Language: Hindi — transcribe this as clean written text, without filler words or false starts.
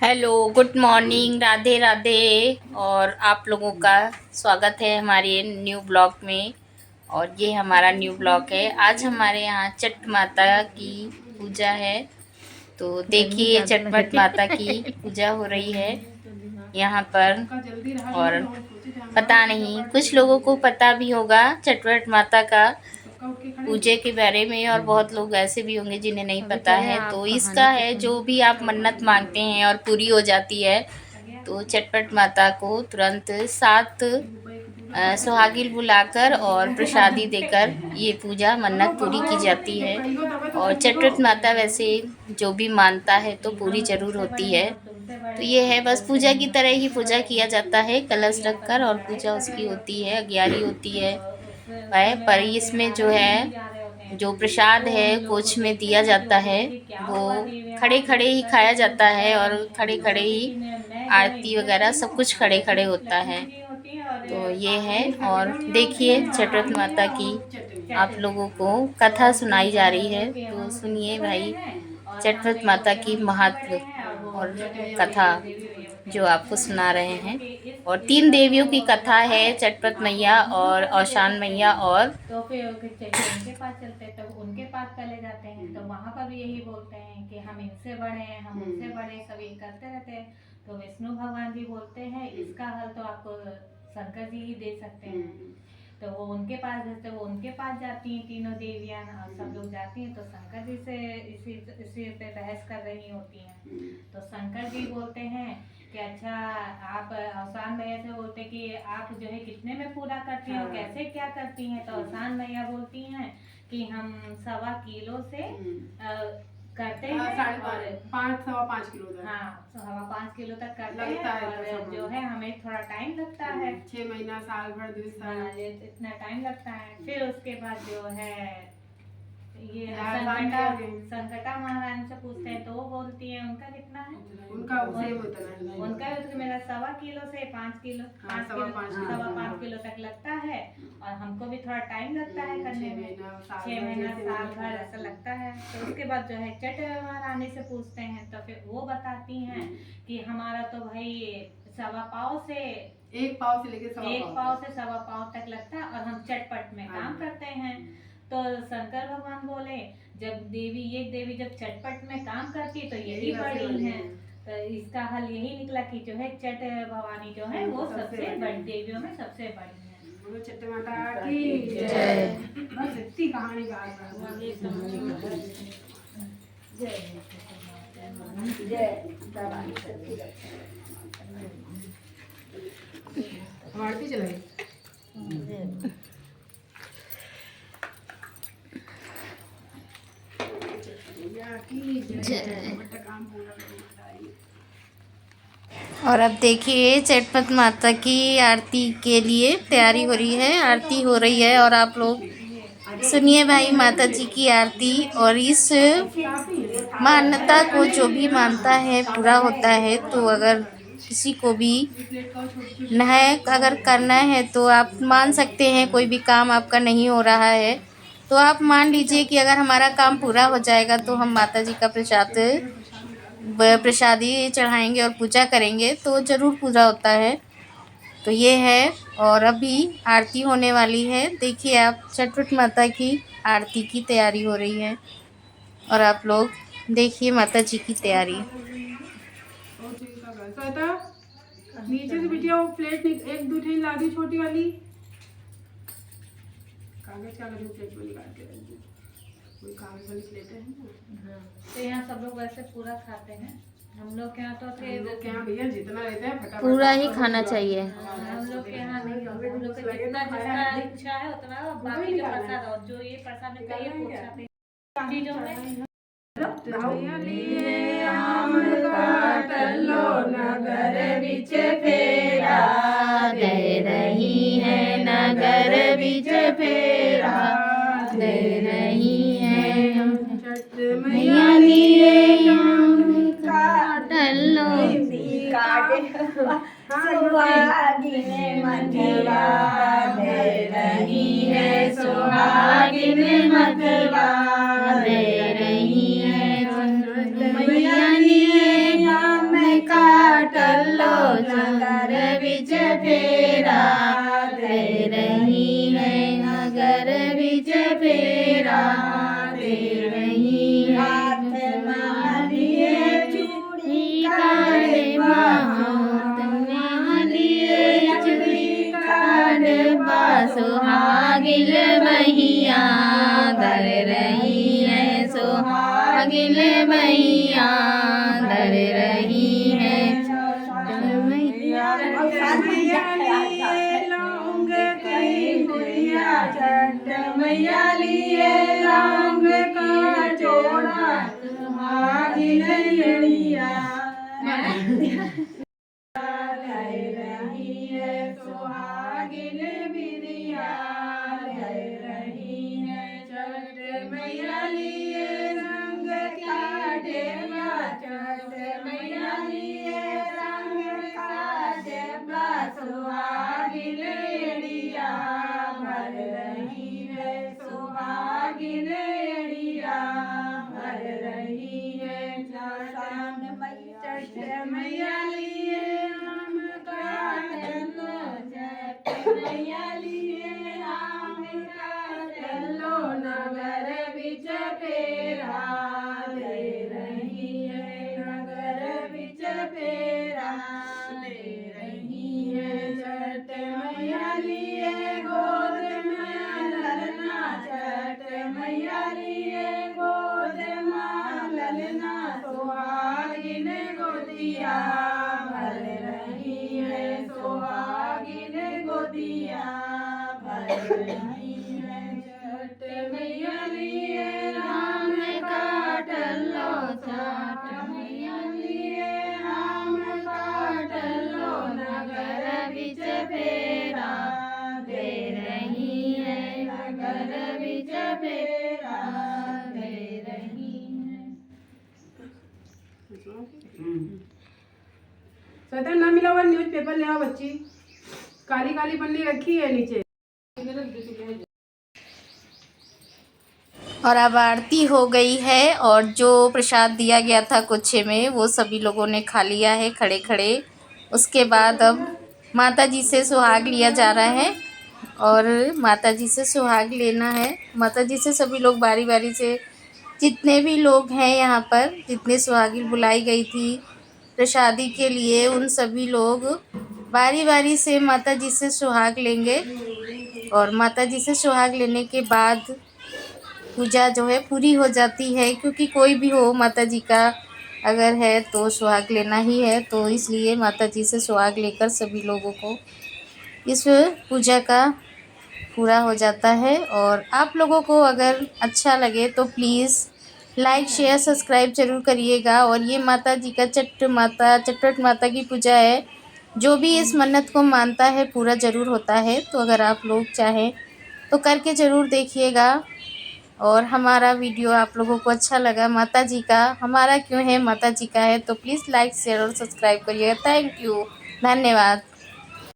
Hello, good morning, Radhe Radhe. और आप लोगों का स्वागत है हमारे न्यू ब्लॉग में। और ये हमारा न्यू ब्लॉग है। आज हमारे यहाँ छठ माता की पूजा है। तो देखिए, छठ माता की पूजा हो रही है यहाँ पर। और पता नहीं, कुछ लोगों को पता भी होगा छठ माता का पूजे के बारे में, और बहुत लोग ऐसे भी होंगे जिन्हें नहीं पता है। तो इसका है, जो भी आप मन्नत मांगते हैं और पूरी हो जाती है, तो चटपट माता को तुरंत 7 सुहागिन बुलाकर और प्रसादी देकर ये पूजा मन्नत पूरी की जाती है। और चटपट माता वैसे जो भी मानता है तो पूरी ज़रूर होती है। तो ये है, बस पूजा की तरह ही पूजा किया जाता है, कलश रखकर, और पूजा उसकी होती है, अग्यारी होती है। पर इसमें जो है, जो प्रसाद है कोच में दिया जाता है, वो खड़े खड़े ही खाया जाता है, और खड़े खड़े ही आरती वगैरह सब कुछ खड़े खड़े होता है। तो ये है। और देखिए, छठ माता की आप लोगों को कथा सुनाई जा रही है, तो सुनिए भाई छठ माता की महत्व और कथा जो आपको सुना रहे हैं। और 3 देवियों की कथा है, चटपट मैया और औशान मैया और तो फिर चाहिए उनके पास चलते हैं, तब उनके पास चले जाते हैं। तो वहाँ पर भी यही बोलते हैं कि हम इनसे बड़े हैं, हम उनसे बड़े, सब ये करते रहते हैं। तो विष्णु भगवान जी बोलते हैं इसका हल तो आपको शंकर जी ही दे सकते हैं। तो वो उनके पास भेजते, वो उनके पास जाती हैं तीनों देवियां, सब लोग जाती हैं। तो शंकर जी से इसी पे बहस कर रही होती हैं। तो शंकर जी बोलते हैं कि अच्छा, आप आसान मैया से बोलते कि आप जो है कितने में पूरा करती हैं और कैसे क्या करती हैं। तो आसान मैया बोलती हैं कि हम 1.25 किलो से करते हैं, और 5 सवा 5 किलो तक। हाँ, 1.25 किलो तक करते हैं। और जो है हमें थोड़ा टाइम लगता है, 6 महीना, साल भर, 2 साल, इतना टाइम लगता है। फिर उसके बाद जो है ये संकटा महारानी से पूछते हैं, तो वो बोलती है उनका कितना है, उनका सेम होता है। उनका तो मेरा 1.25 किलो से 5 किलो, 5.25 किलो तक लगता है। और हमको भी थोड़ा टाइम लगता है करने में, 6 महीना, साल भर ऐसा लगता है। तो उसके बाद जो है छठ महारानी से पूछते हैं, तो फिर वो बताती हैं कि हमारा तो भाई 1.25 से 1 पाव से लेकर 1.25 तक लगता है, और हम चटपट में काम करते हैं। तो शंकर भगवान बोले, जब देवी जब चटपट में काम करती तो यही बड़ी है। तो इसका हल यही निकला कि जो है छठ भवानी जो है वो सबसे बड़ी देवियों में सबसे बड़ी है। बोलो छठ माता की जय। बस इतनी कहानी आरती चलाई। और अब देखिए, चटपट माता की आरती के लिए तैयारी हो रही है, आरती हो रही है। और आप लोग सुनिए भाई माता जी की आरती। और इस मान्यता को जो भी मानता है पूरा होता है। तो अगर किसी को भी अगर करना है तो आप मान सकते हैं, कोई भी काम आपका नहीं हो रहा है तो आप मान लीजिए कि अगर हमारा काम पूरा हो जाएगा तो हम माता जी का प्रसादी चढ़ाएंगे और पूजा करेंगे, तो ज़रूर पूरा होता है। तो ये है। और अभी आरती होने वाली है, देखिए आप, छठ माता की आरती की तैयारी हो रही है। और आप लोग देखिए माता जी की तैयारी। नीचे से बिटिया वो प्लेट 1 2 ला दी, छोटी वाली कागज का प्लेट को निकाल के रख दी। कोई कागज वाली प्लेट है ना। तो यहाँ सब लोग वैसे पूरा खाते हैं। हम लोग के यहाँ तो क्या भैया जितना लेते हैं फटाफट पूरा ही खाना चाहिए। हम लोग के यहाँ नहीं, हम लोग के जितना जितना इच्छा है उतना, बाकी जो प्रसाद और जो ये प्रसाद में कई पूछाते चीजों में नगर बिच फेरा दे रही है, नगर बिच फेरा दे रही है। मैया लिए काटलो सुहागिन मथवा दे रही है, सुहागिन मथवा दे रही है। मैया लिए बीच फेरा दे रही है, नगर बीच फेरा दे रही है। हाथ मालिए चूड़ी काढ़े हाथ मालिए चूड़ी काढ़े सुहागिन मैया धर रही है, सुहागिन मैया धर रही है। लौंग की गुड़िया छठ मैया लिए लौंग का जोड़ा सुहागिन एड़िया ले रही है, सुहागिन बिरिया ले रही है। छठ मैया लिए रंग का डेला, छठ मैया लिए रंग का डेला सुहागिन एड़िया भर रही है, सुहागिन एड़िया भर रही है। छठ मैया लिए आम का डलो, छठ मैया लिए आम का डलो नगर बीच फेरा दे रही है, नगर बीच फेरा दे रही है। छठ मैया लिए गोद में ललना, छठ मैया लिए गोद में ललना सुहागिन गोदिया भर रही है, सुहागिन गोदिया भर रही है। छठ मैया लिए राम का डलो, छठ मैया लिए राम का डलो नगर बीच फेरा दे रही है, नगर बीच फेरा दे रही है। सदन ना मिला हुआ न्यूज पेपर ले आओ बच्ची, काली काली पन्नी रखी है नीचे। और अब आरती हो गई है और जो प्रसाद दिया गया था कुछे में वो सभी लोगों ने खा लिया है खड़े खड़े। उसके बाद अब माता जी से सुहाग लिया जा रहा है और माता जी से सुहाग लेना है। माता जी से सभी लोग बारी बारी से, जितने भी लोग हैं यहाँ पर, जितने सुहागिन बुलाई गई थी प्रसादी के लिए, उन सभी लोग बारी बारी से माता जी से सुहाग लेंगे। और माता जी से सुहाग लेने के बाद पूजा जो है पूरी हो जाती है, क्योंकि कोई भी हो माता जी का अगर है तो सुहाग लेना ही है। तो इसलिए माता जी से सुहाग लेकर सभी लोगों को इस पूजा का पूरा हो जाता है। और आप लोगों को अगर अच्छा लगे तो प्लीज़ लाइक शेयर सब्सक्राइब ज़रूर करिएगा। और ये माता जी का चटपट माता की पूजा है, जो भी इस मन्नत को मानता है पूरा ज़रूर होता है। तो अगर आप लोग चाहें तो करके ज़रूर देखिएगा। और हमारा वीडियो आप लोगों को अच्छा लगा, माता जी का, हमारा क्यों है माता जी का है, तो प्लीज़ लाइक शेयर और सब्सक्राइब करिएगा। थैंक यू, धन्यवाद।